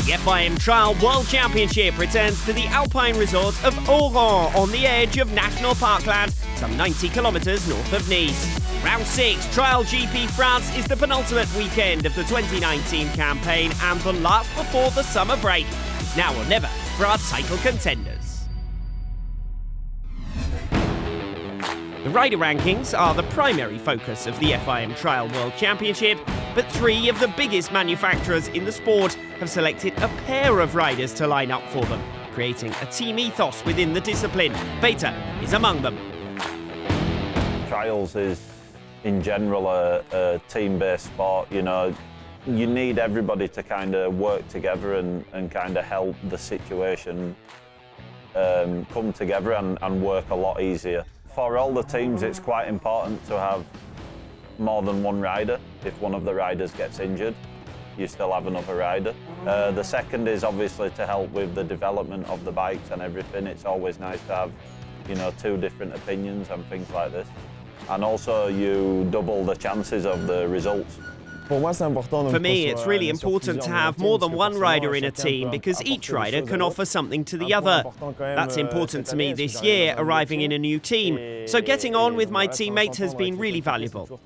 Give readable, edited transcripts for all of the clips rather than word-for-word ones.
The FIM Trial World Championship returns to the alpine resort of Auron on the edge of National Parkland, some 90 kilometres north of Nice. Round 6, TrialGP France is the penultimate weekend of the 2019 campaign and the last before the summer break. It's now or never for our title contenders. The rider rankings are the primary focus of the FIM Trial World Championship, but 3 of the biggest manufacturers in the sport have selected a pair of riders to line up for them, creating a team ethos within the discipline. Beta is among them. Trials is, in general, a team-based sport. You know, you need everybody to kind of work together and kind of help the situation come together and work a lot easier. For all the teams, it's quite important to have more than one rider. If one of the riders gets injured, you still have another rider. The second is obviously to help with the development of the bikes and everything. It's always nice to have, you know, 2 different opinions and things like this. And also you double the chances of the results. For me, it's really important to have more than one rider in a team because each rider can offer something to the other. That's important to me this year, arriving in a new team. So getting on with my teammates has been really valuable.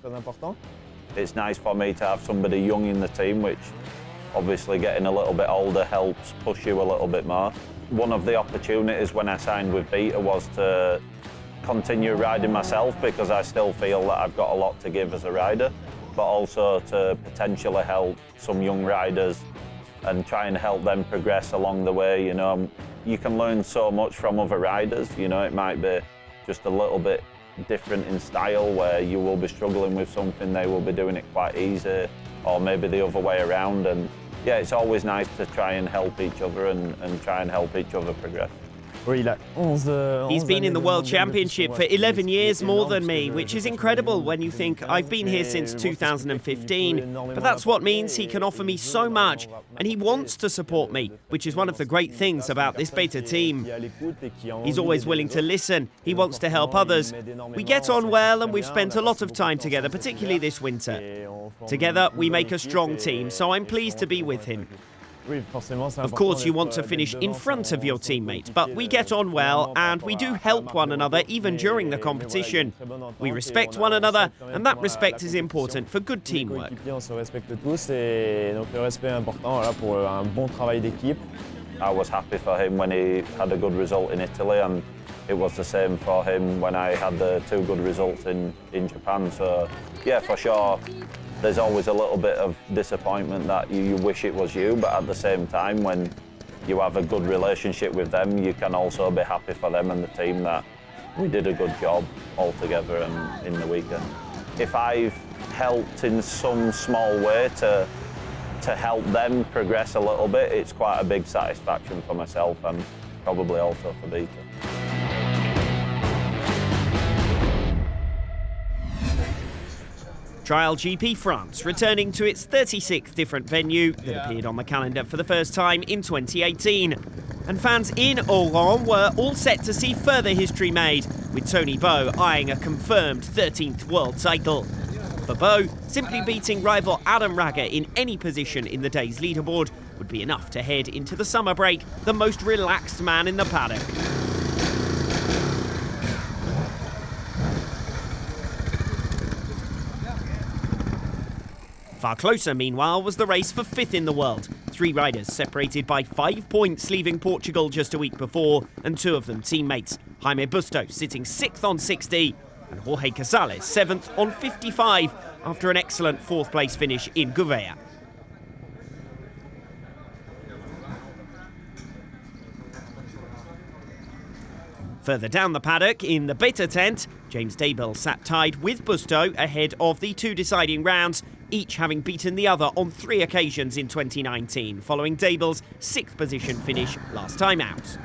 It's nice for me to have somebody young in the team, which obviously getting a little bit older helps push you a little bit more. One of the opportunities when I signed with Beta was to continue riding myself because I still feel that I've got a lot to give as a rider, but also to potentially help some young riders and try and help them progress along the way. You know, you can learn so much from other riders. You know, it might be just a little bit different in style where you will be struggling with something, they will be doing it quite easy, or maybe the other way around. And yeah, it's always nice to try and help each other and try and help each other progress. He's been in the World Championship for 11 years more than me, which is incredible when you think I've been here since 2015. But that's what means he can offer me so much, and he wants to support me, which is one of the great things about this Beta team. He's always willing to listen, he wants to help others. We get on well and we've spent a lot of time together, particularly this winter. Together we make a strong team, so I'm pleased to be with him. Of course, you want to finish in front of your teammate, but we get on well and we do help one another even during the competition. We respect one another, and that respect is important for good teamwork. I was happy for him when he had a good result in Italy, and it was the same for him when I had the 2 good results in Japan. So yeah, for sure, there's always a little bit of disappointment that you wish it was you, but at the same time, when you have a good relationship with them, you can also be happy for them and the team that we did a good job all together and in the weekend. If I've helped in some small way to help them progress a little bit, it's quite a big satisfaction for myself and probably also for Beta. TrialGP France returning to its 36th different venue that appeared on the calendar for the first time in 2018. And fans in Auron were all set to see further history made, with Tony Beau eyeing a confirmed 13th world title. For Beau, simply beating rival Adam Raga in any position in the day's leaderboard would be enough to head into the summer break the most relaxed man in the paddock. Far closer, meanwhile, was the race for 5th in the world. 3 riders separated by 5 points, leaving Portugal just a week before, and 2 of them teammates. Jaime Busto sitting 6th on 60, and Jorge Casales 7th on 55, after an excellent 4th place finish in Gouveia. Further down the paddock, in the Beta tent, James Daybell sat tied with Busto ahead of the 2 deciding rounds, each having beaten the other on 3 occasions in 2019, following Daybell's 6th position finish last time out.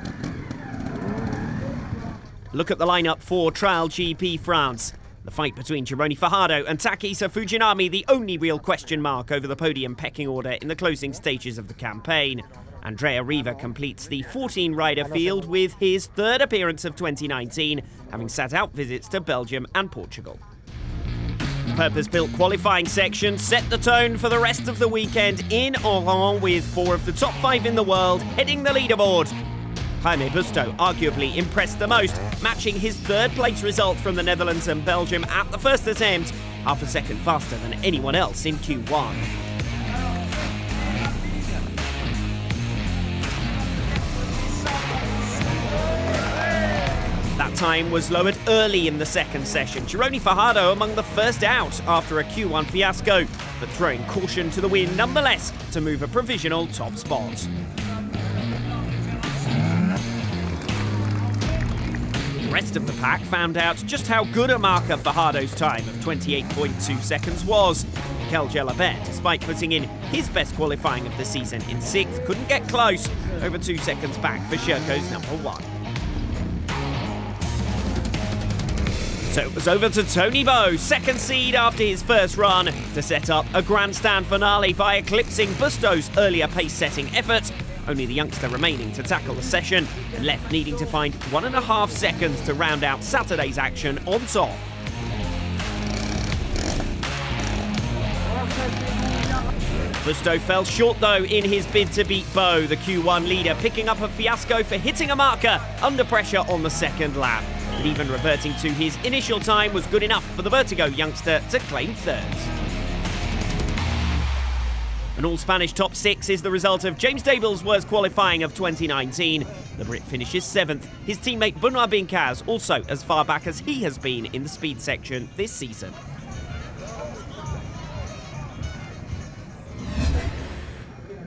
Look at the lineup for TrialGP France. The fight between Gironi Fajardo and Takisa Fujinami, the only real question mark over the podium pecking order in the closing stages of the campaign. Andrea Riva completes the 14-rider field with his 3rd appearance of 2019, having sat out visits to Belgium and Portugal. Purpose-built qualifying section set the tone for the rest of the weekend in Auron, with 4 of the top 5 in the world heading the leaderboard. Jaime Busto arguably impressed the most, matching his 3rd place result from the Netherlands and Belgium at the first attempt, half a second faster than anyone else in Q1. That time was lowered early in the second session. Gironi Fajardo among the first out after a Q1 fiasco, but throwing caution to the wind nonetheless to move a provisional top spot. The rest of the pack found out just how good a marker Fajardo's time of 28.2 seconds was. Mikel Jalabert, despite putting in his best qualifying of the season in 6th, couldn't get close, over 2 seconds back for Sherco's number 1. So it was over to Tony Bow, second seed after his first run, to set up a grandstand finale by eclipsing Busto's earlier pace-setting effort. Only the youngster remaining to tackle the session, and left needing to find 1.5 seconds to round out Saturday's action on top. Busto fell short though in his bid to beat Bow, the Q1 leader, picking up a fiasco for hitting a marker under pressure on the second lap. But even reverting to his initial time was good enough for the Vertigo youngster to claim 3rd. An all-Spanish top 6 is the result of James Dable's worst qualifying of 2019. The Brit finishes 7th. His teammate Benoit Bincaz also as far back as he has been in the speed section this season.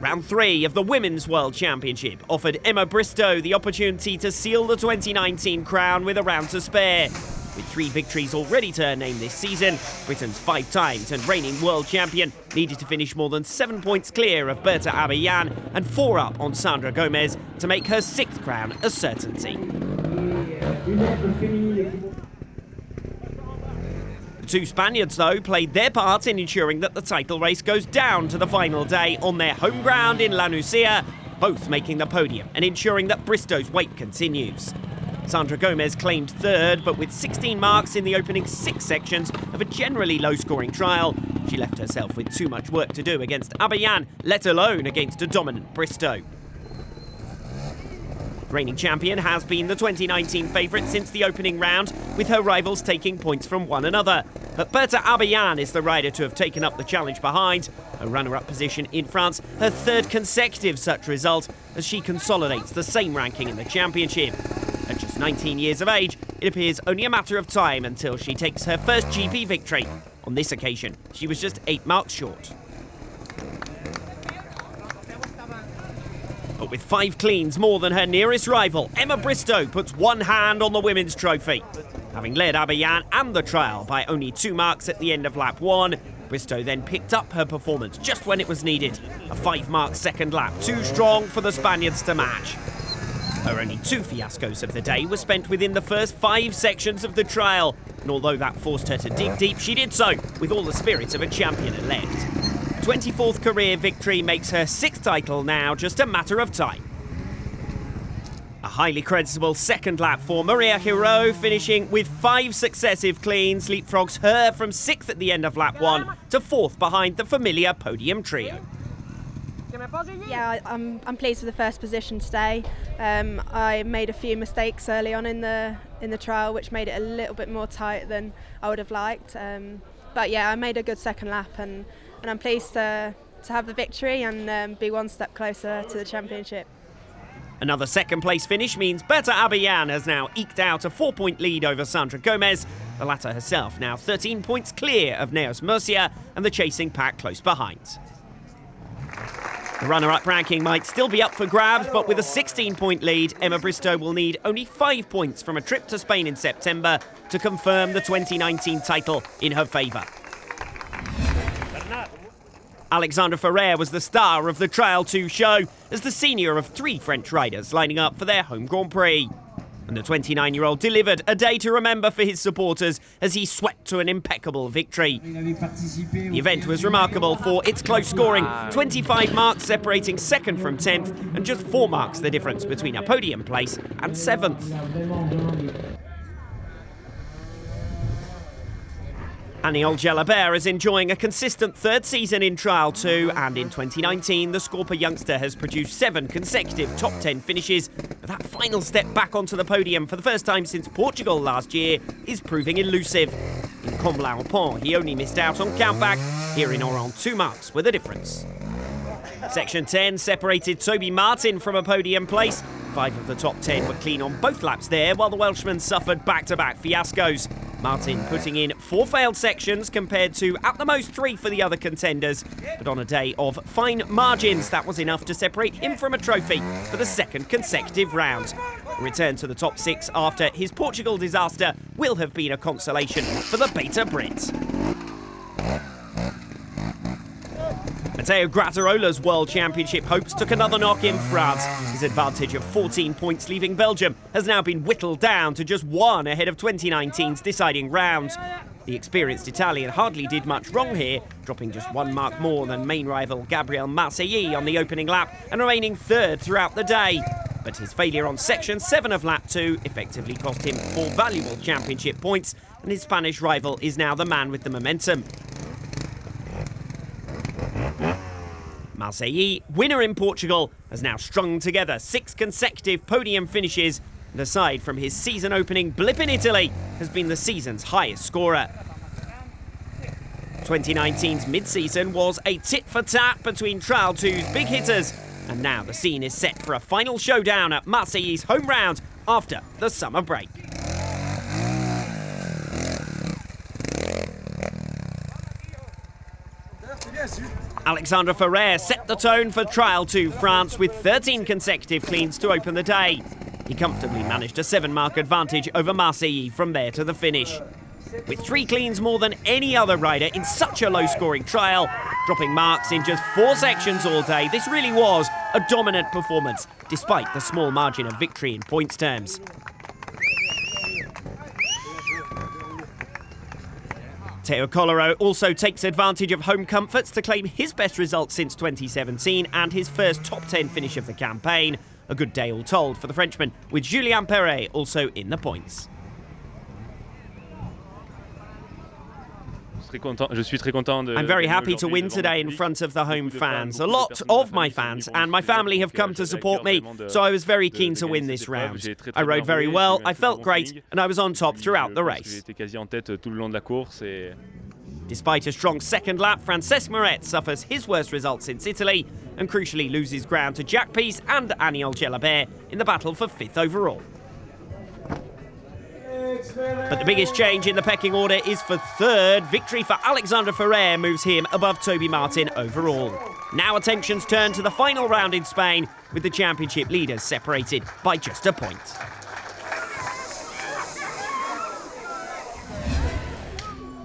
Round 3 of the Women's World Championship offered Emma Bristow the opportunity to seal the 2019 crown with a round to spare. With 3 victories already to her name this season, Britain's 5 times and reigning world champion needed to finish more than 7 points clear of Berta Abellan and 4 up on Sandra Gomez to make her 6th crown a certainty. The 2 Spaniards, though, played their part in ensuring that the title race goes down to the final day on their home ground in La Nucía, both making the podium and ensuring that Bristow's wait continues. Sandra Gomez claimed 3rd, but with 16 marks in the opening 6 sections of a generally low-scoring trial, she left herself with too much work to do against Abellan, let alone against a dominant Bristow. Reigning champion has been the 2019 favourite since the opening round, with her rivals taking points from one another. But Berta Abellan is the rider to have taken up the challenge behind. A runner-up position in France, her 3rd consecutive such result, as she consolidates the same ranking in the championship. At just 19 years of age, it appears only a matter of time until she takes her first GP victory. On this occasion, she was just 8 marks short. But with 5 cleans more than her nearest rival, Emma Bristow puts one hand on the women's trophy. Having led Abellan and the trial by only 2 marks at the end of lap 1, Bristow then picked up her performance just when it was needed. A 5-mark second lap, too strong for the Spaniards to match. Her only 2 fiascos of the day were spent within the first 5 sections of the trial, and although that forced her to dig deep, she did so with all the spirit of a champion-elect. 24th career victory makes her 6th title now just a matter of time. A highly creditable second lap for Maria Hiro, finishing with 5 successive cleans, leapfrogs her from 6th at the end of lap 1 to 4th behind the familiar podium trio. Yeah, I'm pleased with the first position today. I made a few mistakes early on in the trial, which made it a little bit more tight than I would have liked. But yeah, I made a good second lap, and I'm pleased to have the victory and be one step closer to the championship. Another second-place finish means Berta Abellan has now eked out a 4-point lead over Sandra Gomez, the latter herself now 13 points clear of Neos Murcia and the chasing pack close behind. The runner-up ranking might still be up for grabs, but with a 16-point lead, Emma Bristow will need only 5 points from a trip to Spain in September to confirm the 2019 title in her favour. Alexandre Ferrer was the star of the Trial 2 show as the senior of 3 French riders lining up for their home Grand Prix. And the 29-year-old delivered a day to remember for his supporters as he swept to an impeccable victory. The event was remarkable for its close scoring, 25 marks separating 2nd from 10th, and just 4 marks the difference between a podium place and 7th. Aniol Jalabert is enjoying a consistent third season in Trial 2, and in 2019 the Scorpa youngster has produced 7 consecutive top 10 finishes. But that final step back onto the podium for the first time since Portugal last year is proving elusive. In Comble-la-Pont he only missed out on countback. Here in Auron 2 marks were the difference. Section 10 separated Toby Martin from a podium place. 5 of the top 10 were clean on both laps there, while the Welshman suffered back-to-back fiascos. Martin putting in 4 failed sections compared to at the most 3 for the other contenders. But on a day of fine margins, that was enough to separate him from a trophy for the second consecutive round. A return to the top 6 after his Portugal disaster will have been a consolation for the Beta Brit. Matteo Grattarola's World Championship hopes took another knock in France. His advantage of 14 points leaving Belgium has now been whittled down to just 1 ahead of 2019's deciding round. The experienced Italian hardly did much wrong here, dropping just 1 mark more than main rival Gabriel Marseille on the opening lap and remaining 3rd throughout the day. But his failure on Section 7 of lap 2 effectively cost him 4 valuable championship points, and his Spanish rival is now the man with the momentum. Marseille, winner in Portugal, has now strung together 6 consecutive podium finishes, and aside from his season-opening blip in Italy, has been the season's highest scorer. 2019's mid-season was a tit-for-tat between Trial 2's big hitters, and now the scene is set for a final showdown at Marseille's home round after the summer break. Alexandre Ferrer set the tone for Trial 2 France with 13 consecutive cleans to open the day. He comfortably managed a 7-mark advantage over Marseille from there to the finish. With 3 cleans more than any other rider in such a low-scoring trial, dropping marks in just 4 sections all day, this really was a dominant performance, despite the small margin of victory in points terms. Teo Kolarov also takes advantage of home comforts to claim his best result since 2017 and his first top 10 finish of the campaign. A good day all told for the Frenchman, with Julien Perret also in the points. I'm very happy to win today in front of the home fans. A lot of my fans and my family have come to support me, so I was very keen to win this round. I rode very well, I felt great, and I was on top throughout the race. Despite a strong second lap, Francesc Moret suffers his worst result since Italy and crucially loses ground to Jack Peace and Aniol Jalabert in the battle for 5th overall. But the biggest change in the pecking order is for 3rd. Victory for Alexandre Ferrer moves him above Toby Martin overall. Now attention's turned to the final round in Spain, with the championship leaders separated by just a point.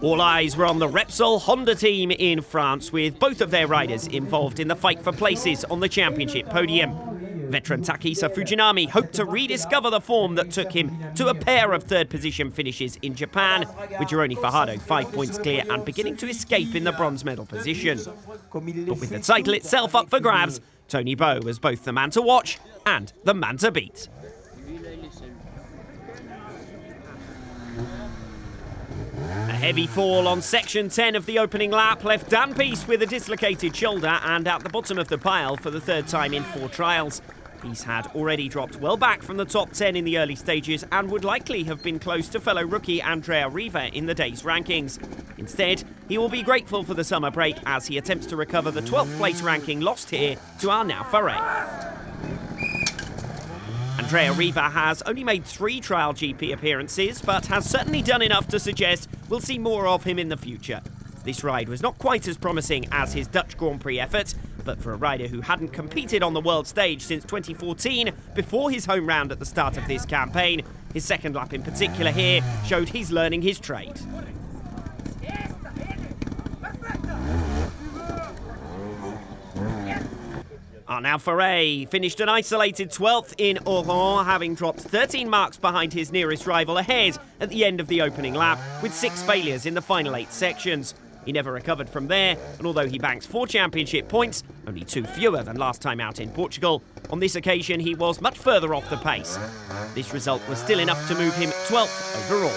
All eyes were on the Repsol Honda team in France, with both of their riders involved in the fight for places on the championship podium. Veteran Takisa Fujinami hoped to rediscover the form that took him to a pair of 3rd position finishes in Japan, with Gironi Fajardo 5 points clear and beginning to escape in the bronze medal position. But with the title itself up for grabs, Tony Bow was both the man to watch and the man to beat. A heavy fall on Section 10 of the opening lap left Dan Peace with a dislocated shoulder and at the bottom of the pile for the 3rd time in 4 trials. Peace had already dropped well back from the top 10 in the early stages and would likely have been close to fellow rookie Andrea Riva in the day's rankings. Instead, he will be grateful for the summer break as he attempts to recover the 12th place ranking lost here to Arnaud Ferret. Andrea Riva has only made 3 TrialGP appearances, but has certainly done enough to suggest we'll see more of him in the future. This ride was not quite as promising as his Dutch Grand Prix effort, but for a rider who hadn't competed on the world stage since 2014, before his home round at the start of this campaign, his second lap in particular here showed he's learning his trade. Arnaud Ferret finished an isolated 12th in Auron, having dropped 13 marks behind his nearest rival ahead at the end of the opening lap, with 6 failures in the final 8 sections. He never recovered from there, and although he banks 4 championship points, only 2 fewer than last time out in Portugal, on this occasion he was much further off the pace. This result was still enough to move him 12th overall.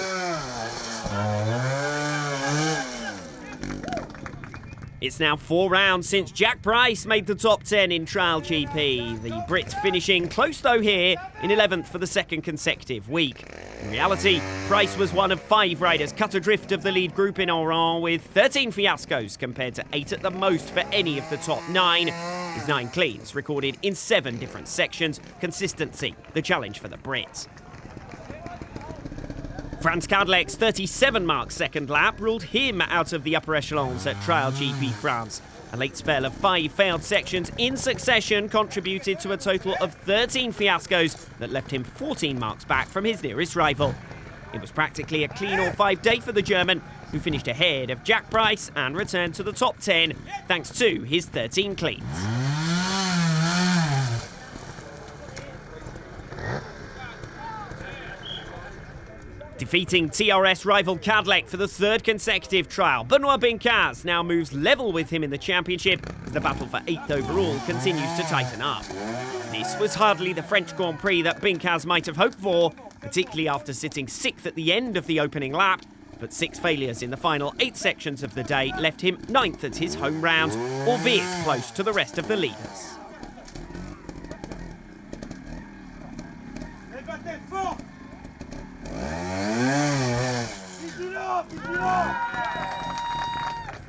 It's now 4 rounds since Jack Price made the top 10 in TrialGP. The Brit finishing close though here in 11th for the second consecutive week. In reality, Price was one of 5 riders cut adrift of the lead group in Auron with 13 fiascos compared to 8 at the most for any of the top 9. His 9 cleans recorded in 7 different sections. Consistency, the challenge for the Brits. Frans Kadlec's 37-mark second lap ruled him out of the upper echelons at TrialGP France. A late spell of 5 failed sections in succession contributed to a total of 13 fiascos that left him 14 marks back from his nearest rival. It was practically a clean all 5 day for the German, who finished ahead of Jack Price and returned to the top 10 thanks to his 13 cleans. Defeating TRS rival Kadlec for the 3rd consecutive trial, Benoit Bincaz now moves level with him in the championship as the battle for 8th overall continues to tighten up. This was hardly the French Grand Prix that Bincaz might have hoped for, particularly after sitting 6th at the end of the opening lap, but 6 failures in the final 8 sections of the day left him 9th at his home round, albeit close to the rest of the leaders.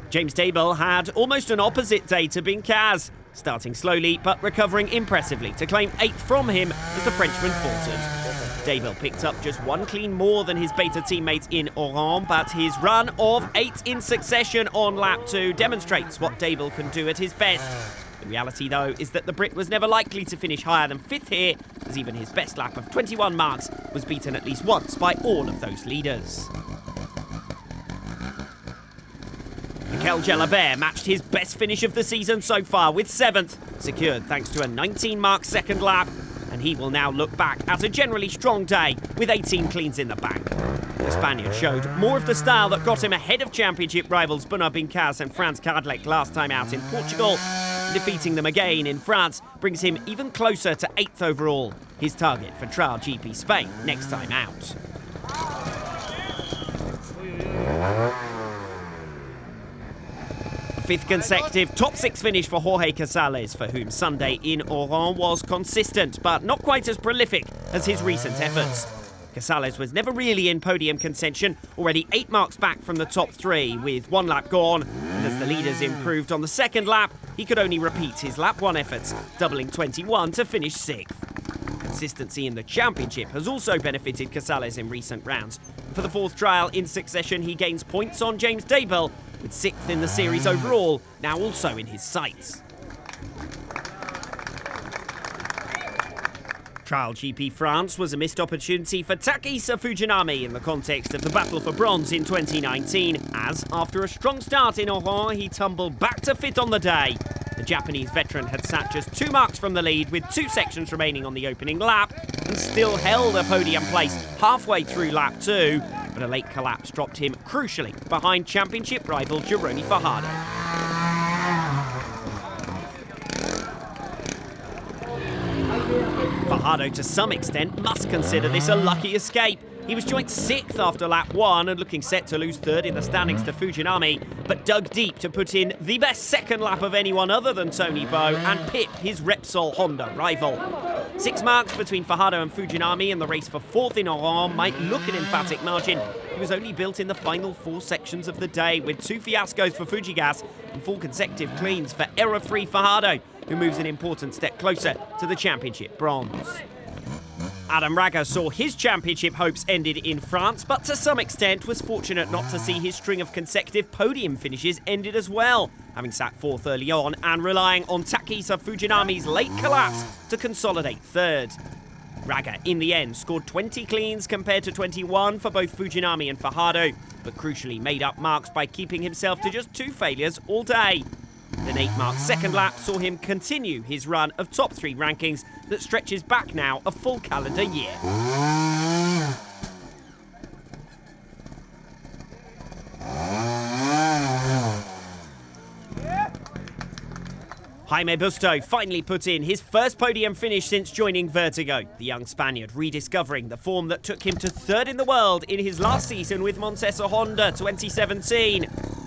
James Dable had almost an opposite day to Bincaz, starting slowly but recovering impressively to claim 8th from him as the Frenchman faltered. Dable picked up just 1 clean more than his beta teammates in Auron, but his run of 8 in succession on lap 2 demonstrates what Dable can do at his best. The reality, though, is that the Brit was never likely to finish higher than 5th here, as even his best lap of 21 marks was beaten at least once by all of those leaders. Mikel Jalabert matched his best finish of the season so far with 7th, secured thanks to a 19-mark second lap, and he will now look back at a generally strong day with 18 cleans in the bank. The Spaniard showed more of the style that got him ahead of championship rivals Benoit Bincaz and Frans Kadlec last time out in Portugal. Defeating them again in France brings him even closer to 8th overall, his target for TrialGP Spain next time out. A 5th consecutive top 6 finish for Jorge Casales, for whom Sunday in Auron was consistent but not quite as prolific as his recent efforts. Casales was never really in podium contention, already 8 marks back from the top 3 with 1 lap gone, and as the leaders improved on the second lap, he could only repeat his lap 1 efforts, doubling 21 to finish 6th. Consistency in the championship has also benefited Casales in recent rounds. For the 4th trial in succession, he gains points on James Dable, with 6th in the series overall, now also in his sights. TrialGP France was a missed opportunity for Takisa Fujinami in the context of the battle for bronze in 2019, as after a strong start in Auron, he tumbled back to 5th on the day. The Japanese veteran had sat just 2 marks from the lead with 2 sections remaining on the opening lap and still held a podium place halfway through lap 2, but a late collapse dropped him crucially behind championship rival Gironi Fajardo. Fajardo, to some extent, must consider this a lucky escape. He was joint 6th after lap 1 and looking set to lose 3rd in the standings to Fujinami, but dug deep to put in the best second lap of anyone other than Tony Bow and pip his Repsol Honda rival. 6 marks between Fajardo and Fujinami in the race for 4th in Auron might look an emphatic margin. He was only built in the final 4 sections of the day, with 2 fiascos for Fujigas and 4 consecutive cleans for error-free Fajardo, who moves an important step closer to the championship bronze. Adam Raga saw his championship hopes ended in France, but to some extent was fortunate not to see his string of consecutive podium finishes ended as well, having sat 4th early on and relying on Takisa Fujinami's late collapse to consolidate 3rd. Raga, in the end, scored 20 cleans compared to 21 for both Fujinami and Fajardo, but crucially made up marks by keeping himself to just 2 failures all day. An 8-mark second lap saw him continue his run of top 3 rankings that stretches back now a full calendar year. Jaime Busto finally put in his first podium finish since joining Vertigo, the young Spaniard rediscovering the form that took him to 3rd in the world in his last season with Montesa Honda 2017.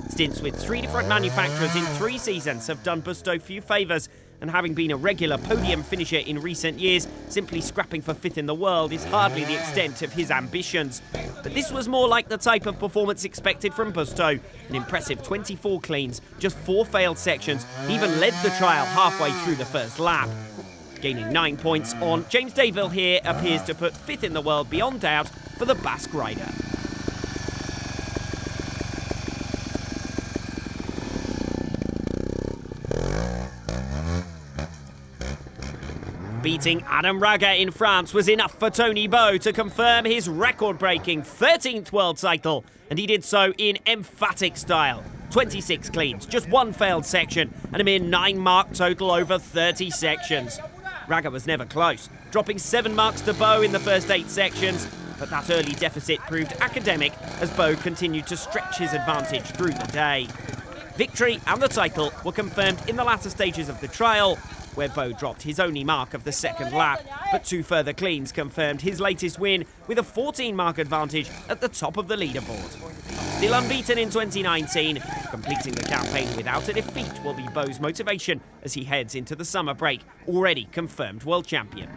Stints with 3 different manufacturers in 3 seasons have done Busto few favours, and having been a regular podium finisher in recent years, simply scrapping for 5th in the world is hardly the extent of his ambitions. But this was more like the type of performance expected from Busto. An impressive 24 cleans, just 4 failed sections. He even led the trial halfway through the first lap. Gaining 9 points on, James Dable here appears to put 5th in the world beyond doubt for the Basque rider. Beating Adam Raga in France was enough for Tony Beau to confirm his record-breaking 13th world title, and he did so in emphatic style. 26 cleans, just 1 failed section, and a mere 9 mark total over 30 sections. Raga was never close, dropping 7 marks to Beau in the first 8 sections, but that early deficit proved academic as Beau continued to stretch his advantage through the day. Victory and the title were confirmed in the latter stages of the trial, where Beau dropped his only mark of the second lap, but 2 further cleans confirmed his latest win with a 14-mark advantage at the top of the leaderboard. Still unbeaten in 2019, completing the campaign without a defeat will be Beau's motivation as he heads into the summer break, already confirmed world champion.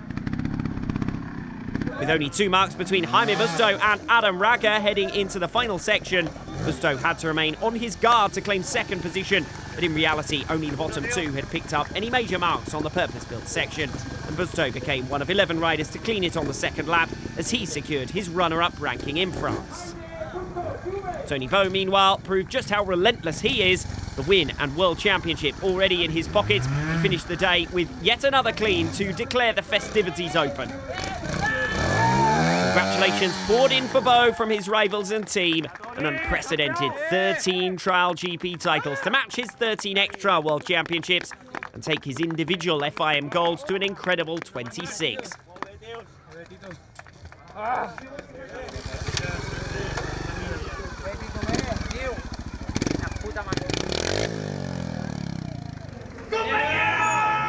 With only 2 marks between Jaime Busto and Adam Raga heading into the final section, Busto had to remain on his guard to claim 2nd position, but in reality only the bottom 2 had picked up any major marks on the purpose-built section, and Busto became one of 11 riders to clean it on the 2nd lap as he secured his runner-up ranking in France. Tony Beau, meanwhile, proved just how relentless he is. The win and world championship already in his pocket. He finished the day with yet another clean to declare the festivities open. Congratulations poured in for Beau from his rivals and team. An unprecedented 13 TrialGP titles to match his 13 extra World Championships and take his individual FIM golds to an incredible 26.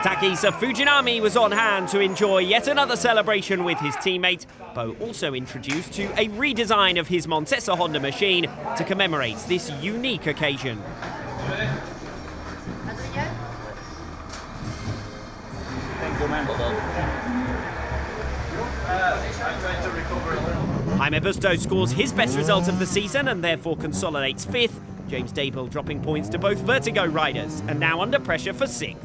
Takisa Fujinami was on hand to enjoy yet another celebration with his teammate. Beau also introduced to a redesign of his Montesa Honda machine to commemorate this unique occasion. Jaime Busto scores his best result of the season and therefore consolidates 5th. James Dable dropping points to both Vertigo riders and now under pressure for 6th.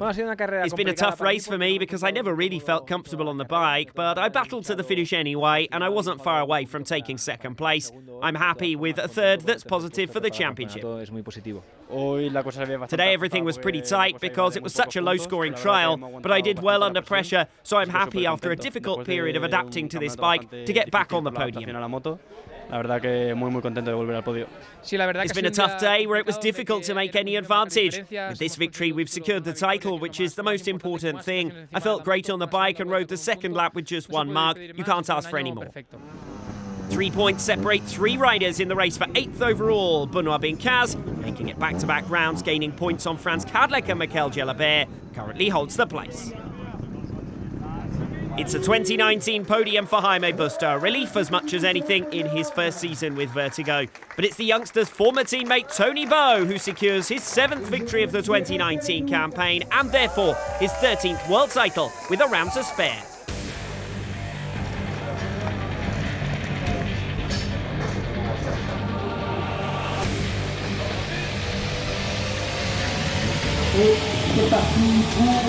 It's been a tough race for me because I never really felt comfortable on the bike, but I battled to the finish anyway, and I wasn't far away from taking 2nd place. I'm happy with a 3rd that's positive for the championship. Today everything was pretty tight because it was such a low-scoring trial, but I did well under pressure, so I'm happy after a difficult period of adapting to this bike to get back on the podium. It's been a tough day where it was difficult to make any advantage. With this victory, we've secured the title, which is the most important thing. I felt great on the bike and rode the 2nd lap with just 1 mark. You can't ask for any more. 3 points separate 3 riders in the race for 8th overall. Benoit Bincaz, making it back-to-back rounds, gaining points on Franz Kadlec and Mikel Gelabert, currently holds the place. It's a 2019 podium for Jaime Busto, a relief as much as anything in his first season with Vertigo. But it's the youngster's former teammate Tony Beau who secures his 7th victory of the 2019 campaign and therefore his 13th world title with a round to spare. C'est parti pour